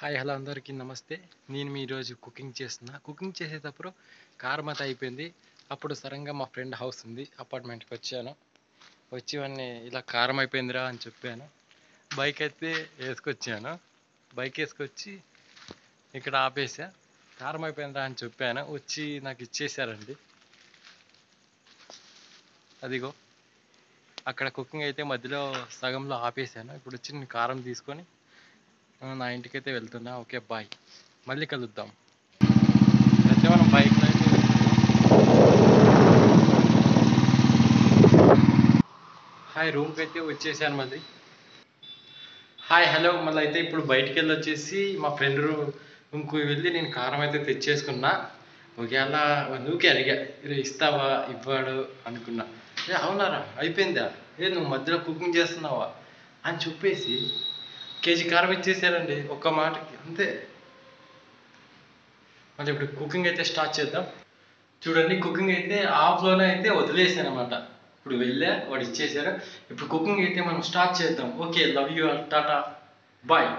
Hi hello అందరికీ నమస్తే. నేను మీ ఈరోజు కుకింగ్ చేస్తున్నా. కుకింగ్ చేసేటప్పుడు కారం అయితే అయిపోయింది. అప్పుడు సడన్గా మా ఫ్రెండ్ హౌస్ ఉంది, అపార్ట్మెంట్కి వచ్చాను. వచ్చి వాడిని ఇలా కారం అయిపోయిందిరా అని చెప్పాను. బైక్ అయితే వేసుకొచ్చాను. బైక్ వేసుకొచ్చి ఇక్కడ ఆపేసా. కారం అయిపోయిందిరా అని చెప్పాను. వచ్చి నాకు ఇచ్చేసారండి. అదిగో అక్కడ కుకింగ్ అయితే మధ్యలో సగంలో ఆపేసాను. ఇప్పుడు వచ్చి నేను కారం తీసుకొని నా ఇంటికైతే వెళ్తున్నా. ఓకే బాయ్, మళ్ళీ కలుద్దాం. అయితే మనం బైక్లో అయితే హాయ్ రూమ్కి అయితే వచ్చేసాను మళ్ళీ. హాయ్ హలో మళ్ళీ అయితే ఇప్పుడు బయటికి వెళ్ళి వచ్చేసి మా ఫ్రెండ్ రూమ్కి వెళ్ళి నేను కారం అయితే తెచ్చేసుకున్నా. ఒకవేళ నువ్వుకే అడిగా, ఇస్తావా ఇవ్వడు అనుకున్నా. అవునారా అయిపోయిందా, నువ్వు మధ్యలో కుకింగ్ చేస్తున్నావా అని చెప్పేసి కేజీ కారం ఇచ్చేసారండి ఒక్క మాటకి, అంతే. మళ్ళీ ఇప్పుడు కుకింగ్ అయితే స్టార్ట్ చేద్దాం. చూడండి కుకింగ్ అయితే ఆఫ్లోనే అయితే వదిలేసాను అనమాట. ఇప్పుడు వెళ్ళా, వాడు ఇచ్చేసారు. ఇప్పుడు కుకింగ్ అయితే మనం స్టార్ట్ చేద్దాం. Okay, love you all, tata, bye.